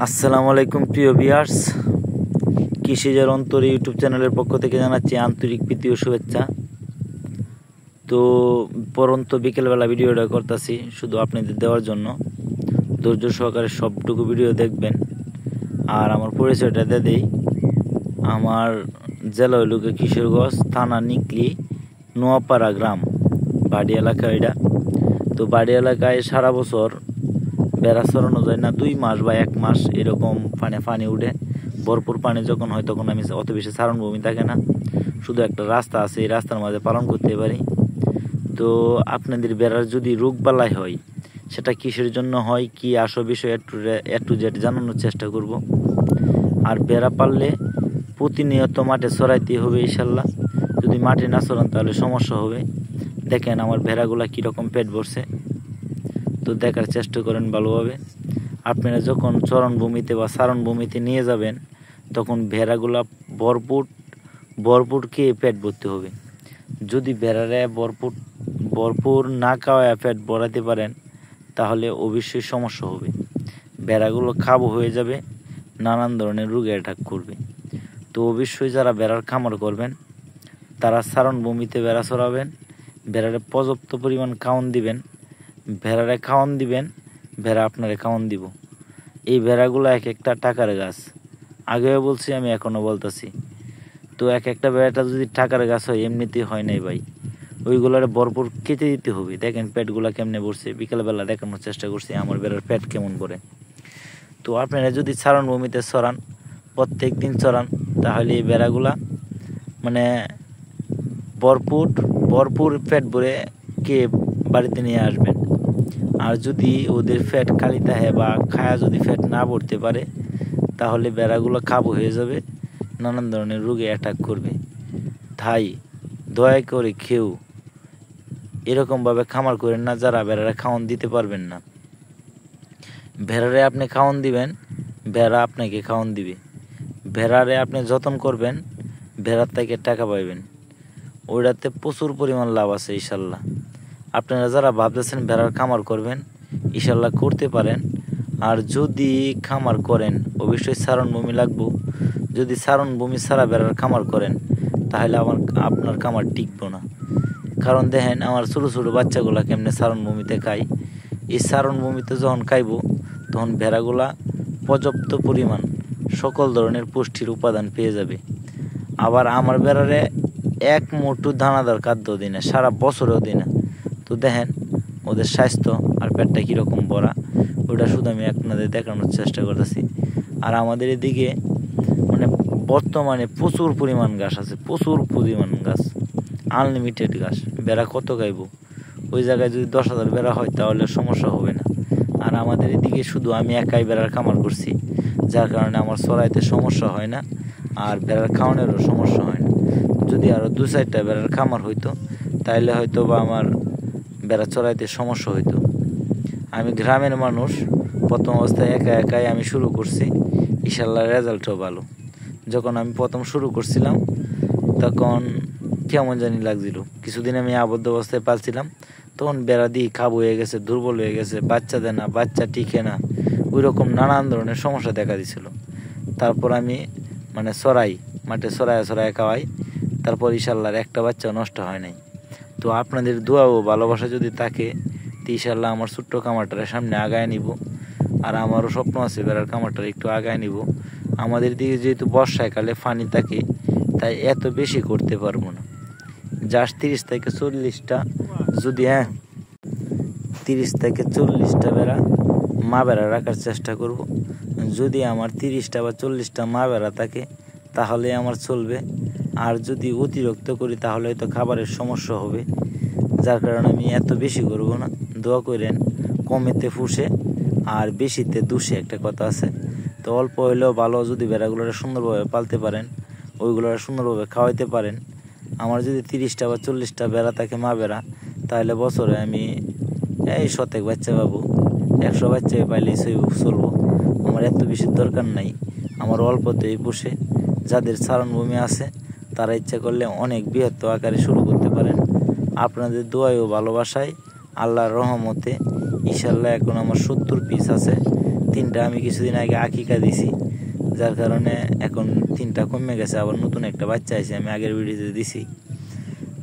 আসসালামু আলাইকুম প্রিয় ভিউয়ার্স, কৃষিজের অন্তর ইউটিউব চ্যানেলের পক্ষ থেকে জানাচ্ছি আন্তরিক প্রীতি ও শুভেচ্ছা। তো পরন্ত বিকেলবেলা ভিডিওটা করতেছি শুধু আপনাদের দেওয়ার জন্য। ধৈর্য সহকারে সবটুকু ভিডিও দেখবেন। আর আমার পরিচয়টা দিয়ে দেই, আমার জেলা হইল কিশোরগঞ্জ, থানা নিকলি, নোয়াপাড়া গ্রাম, বাড়ি এলাকা এটা। তো বাড়ি এলাকায় সারা বছর বেড়া চড়ানো যায় না, 2 মাস বা 1 মাস এরকম পানি উঠে। ভরপুর পানি যখন হয় তখন আমি অত বেশি চারণভূমি থাকে না, শুধু একটা রাস্তা আছে, এই রাস্তার মাঝে পালন করতে পারি। তো আপনাদের বেড়ার যদি রোগ বালাই হয় সেটা কিসের জন্য হয়, কি আসল বিষয় একটু জেড জানানোর চেষ্টা করব। আর বেড়া পারলে প্রতিনিয়ত মাঠে চড়াইতে হবে ইনশাল্লাহ। যদি মাঠে না চড়ান তাহলে সমস্যা হবে। দেখেন আমার ভেড়াগুলা কীরকম পেট ভরছে, তো দেখার চেষ্টা করেন ভালোভাবে। আপনারা যখন চরণভূমিতে বা চারণভূমিতে নিয়ে যাবেন তখন ভেড়াগুলা ভরপুর খেয়ে পেট ভরতে হবে। যদি ভেড়ারে ভরপুর না খাওয়ায় পেট ভরাতে পারেন তাহলে অবশ্যই সমস্যা হবে। ভেড়াগুলো খাবো হয়ে যাবে, নানান ধরনের রোগে অ্যাটাক করবে। তো অবশ্যই যারা ভেড়ার খামার করবেন তারা চারণভূমিতে ভেড়া চড়াবেন, ভেড়ারে পর্যাপ্ত পরিমাণ খাওয়ান দিবেন, ভেড়ারে খাওয়ান দিবেন, ভেড়া আপনারে খাওয়ান দিব। এই ভেড়াগুলো এক একটা টাকার গাছ, আগেও বলছি আমি এখনও বলতেছি। তো এক একটা ভেড়াটা যদি টাকার গাছ হয় এমনিতেই হয় নাই ভাই, ওইগুলার ভরপুর কেটে দিতে হবে। দেখেন পেটগুলা কেমনে ভরছে, বিকালবেলা দেখানোর চেষ্টা করছি আমার ভেড়ার পেট কেমন ভরে। তো আপনারা যদি চারণভূমিতে চড়ান, প্রত্যেক দিন চড়ান, তাহলে এই ভেড়াগুলা মানে ভরপুর পেট ভরে কে বাড়িতে নিয়ে আসবেন। আর যদি ওদের ফ্যাট খালি থাকে বা খায়া যদি ফ্যাট না ভরতে পারে তাহলে বেড়াগুলো কাবু হয়ে যাবে, নানান ধরনের রোগে অ্যাটাক করবে। তাই দয়া করে কেউ এরকমভাবে খামার করেন না যারা ভেড়ারা খাওয়ান দিতে পারবেন না। ভেড়ারে আপনি খাওয়ান দিবেন, ভেড়া আপনাকে খাওয়ান দিবে। ভেড়ারে আপনি যত্ন করবেন, ভেড়ার থেকে টাকা পাইবেন, ওইটাতে প্রচুর পরিমাণ লাভ আছে ইনশাল্লাহ। আপনারা যারা ভাবতেছেন ভেড়ার খামার করবেন, ইনশাল্লাহ করতে পারেন। আর যদি খামার করেন অবশ্যই চারণভূমি লাগবে। যদি চারণভূমি ছাড়া ভেড়ার খামার করেন তাহলে আপনার খামার টিকবো না। কারণ দেখেন আমার ছোটো ছোটো বাচ্চাগুলা কেমনে চারণভূমিতে খায়। এই চারণভূমিতে যখন খাইব তখন ভেড়াগুলা পর্যাপ্ত পরিমাণ সকল ধরনের পুষ্টির উপাদান পেয়ে যাবে। আবার আমার ভেড়ারে এক মুঠো দানাদার খাদ্য দিই না, সারা বছরেও দিই না। তো দেখেন ওদের স্বাস্থ্য আর পেটটা কীরকম ভরা, ওটা শুধু আমি আপনাদের দেখানোর চেষ্টা করতেছি। আর আমাদের এদিকে মানে বর্তমানে প্রচুর পরিমাণ গাছ আছে, প্রচুর পরিমাণ গাছ, আনলিমিটেড গাছ। বেড়া কত খাইব? ওই জায়গায় যদি 10,000 বেড়া হয় তাহলে সমস্যা হবে না। আর আমাদের এদিকে শুধু আমি একাই বেড়ার খামার করছি, যার কারণে আমার চড়াইতে সমস্যা হয় না, আর বেড়ার খাওয়ানোরও সমস্যা হয় না। যদি আরও 2-4টা বেড়ার খামার হইতো তাইলে হয়তো বা আমার বেড়া চড়াইতে সমস্যা হইতো। আমি গ্রামের মানুষ, প্রথম অবস্থায় একাই আমি শুরু করছি, ইনশাল্লাহ রেজাল্টও ভালো। যখন আমি প্রথম শুরু করছিলাম তখন কেমন জানি লাগছিল, কিছুদিন আমি আবদ্ধ অবস্থায় পালছিলাম, তখন বেড়া দিয়ে খাবো হয়ে গেছে, দুর্বল হয়ে গেছে, বাচ্চা দেয় না, বাচ্চা টিকে না, ওই রকম নানান ধরনের সমস্যা দেখা দিছিল। তারপর আমি মাঠে চড়ায় খাওয়াই, তারপর ইনশাল্লাহর একটা বাচ্চা নষ্ট হয় নাই। তো আপনাদের দোয়া ও ভালোবাসা যদি থাকে তো ইনশাল্লাহ আমার ছোট্ট খামারটার সামনে আগায় নিব। আর আমারও স্বপ্ন আছে বেড়ার খামারটার একটু আগায় নিব। আমাদের দিকে যেহেতু বর্ষাকালে পানি থাকে তাই এত বেশি করতে পারবো না, জাস্ট 30 থেকে 40টা, যদি 30 থেকে 40টা বেড়া মা বেড়া রাখার চেষ্টা করব। যদি আমার 30টা বা 40টা মা বেড়া থাকে তাহলে আমার চলবে। আর যদি অতিরিক্ত করি তাহলে হয়তো খাবারের সমস্যা হবে, যার কারণে আমি এত বেশি করব না। দোয়া করেন কমেতে ফুসে আর বেশিতে দুষে, একটা কথা আছে। তো অল্প হইলেও ভালো, যদি বেড়াগুলোরা সুন্দরভাবে পালতে পারেন, ওইগুলোরা সুন্দরভাবে খাওয়াইতে পারেন। আমার যদি 30টা বা 40টা বেড়া থাকে মা বেড়া, তাহলে বছরে আমি এই 100 বাচ্চা পাবো, 100 বাচ্চা পাইলেই চলবো। আমার এত বেশি দরকার নাই, আমার অল্পতেই পুষে। যাদের চারণভূমি আছে তারা ইচ্ছা করলে অনেক বৃহত্তর আকারে শুরু করতে পারেন। আপনাদের দোয়ায় ও ভালোবাসায় আল্লাহর রহমতে ইনশাল্লাহ এখন আমার 70 পিস আছে। 3টা আমি কিছুদিন আগে আকিকা দিছি, যার কারণে এখন 3টা কমে গেছে, আবার নতুন একটা বাচ্চা আছে, আমি আগের ভিডিওতে দিছি।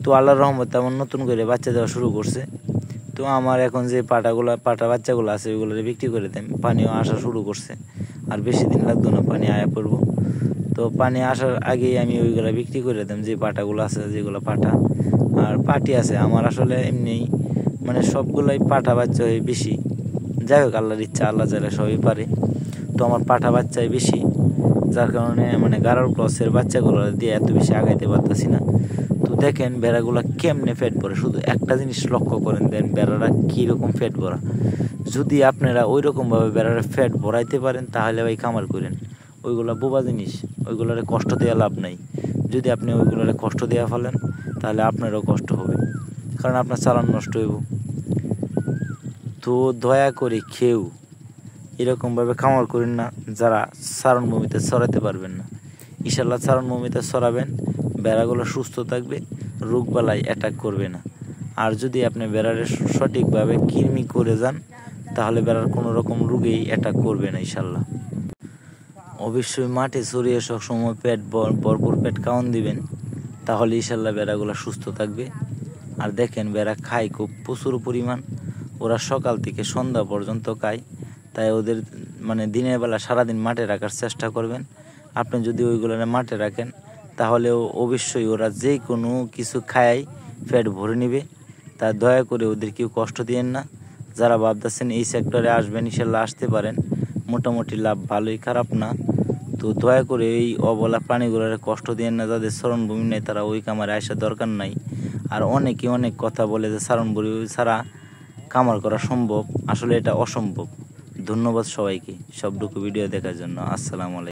তো আল্লাহর রহমতে আমার নতুন করে বাচ্চা দেওয়া শুরু করছে। তো আমার এখন যে পাটা বাচ্চাগুলো আছে ওইগুলো বিক্রি করে দেন, পানিও আসা শুরু করছে, আর বেশি দিন লাগতো না পানি আয়া পড়বো। তো পানি আসার আগেই আমি ওইগুলো বিক্রি করে দিতাম, যে পাটাগুলো আছে, যেগুলো পাটা আর পাটি আছে আমার আসলে এমনি মানে সবগুলোই পাটা বাচ্চা হয়ে বেশি। যাই হোক, আল্লাহর ইচ্ছা, আল্লাহ চাইলে সবই পারে। তো আমার পাটা বাচ্চাই বেশি, যার কারণে মানে গারল ক্রসের বাচ্চাগুলো দিয়ে এত বেশি আগাইতে পারতেছি না। তো দেখেন বেড়াগুলা কেমনে ফ্যাট ভরে, শুধু একটা জিনিস লক্ষ্য করেন, দেন বেড়ারা কীরকম ফ্যাট ভরা। যদি আপনারা ওই রকমভাবে বেড়ারা ফ্যাট ভরাইতে পারেন তাহলে ভাই খামার করেন। ওইগুলা বোবা জিনিস, ওইগুলারে কষ্ট দেওয়া লাভ নাই। যদি আপনি ওইগুলারে কষ্ট দেওয়া ফেলেন তাহলে আপনারও কষ্ট হবে, কারণ আপনার চালান নষ্ট হইব। তো দয়া করে কেউ এরকমভাবে খামার করেন না যারা চারণভূমিতে চড়াতে পারবেন না। ইনশাল্লাহ চারণভূমিতে চড়াবেন, বেড়াগুলো সুস্থ থাকবে, রোগবালাই অ্যাটাক করবে না। আর যদি আপনি বেড়ারে সঠিকভাবে কৃমি করে যান তাহলে বেড়ার কোনো রকম রোগেই অ্যাটাক করবে না ইনশাল্লাহ। অবশ্যই মাঠে ছড়িয়ে সবসময় ভরপুর পেট খাওয়ান দিবেন, তাহলে ইনশাল্লাহ বেড়াগুলো সুস্থ থাকবে। আর দেখেন বেড়া খায় খুব প্রচুর পরিমাণ, ওরা সকাল থেকে সন্ধ্যা পর্যন্ত খায়। তাই ওদের মানে দিনের বেলা সারাদিন মাঠে রাখার চেষ্টা করবেন। আপনি যদি ওইগুলো মাঠে রাখেন তাহলে অবশ্যই ওরা যে কোনো কিছু খায় পেট ভরে নেবে। তা দয়া করে ওদের কেউ কষ্ট দিয়েন না। যারা ভাবতেছেন এই সেক্টরে আসবেন, ইনশাল্লাহ আসতে পারেন, মোটামুটি লাভ ভালোই, খারাপ না। তো দয়া করে এই অবলা প্রাণীগুলোর কষ্ট দিয়েন না, যাদের চারণভূমি নেই তারা ওই কামারে আসার দরকার নাই। আর অনেকে অনেক কথা বলে যে চারণভূমি ছাড়া কামার করা সম্ভব, আসলে এটা অসম্ভব। ধন্যবাদ সবাইকে সবটুকু ভিডিও দেখার জন্য। আসসালামু আলাইকুম।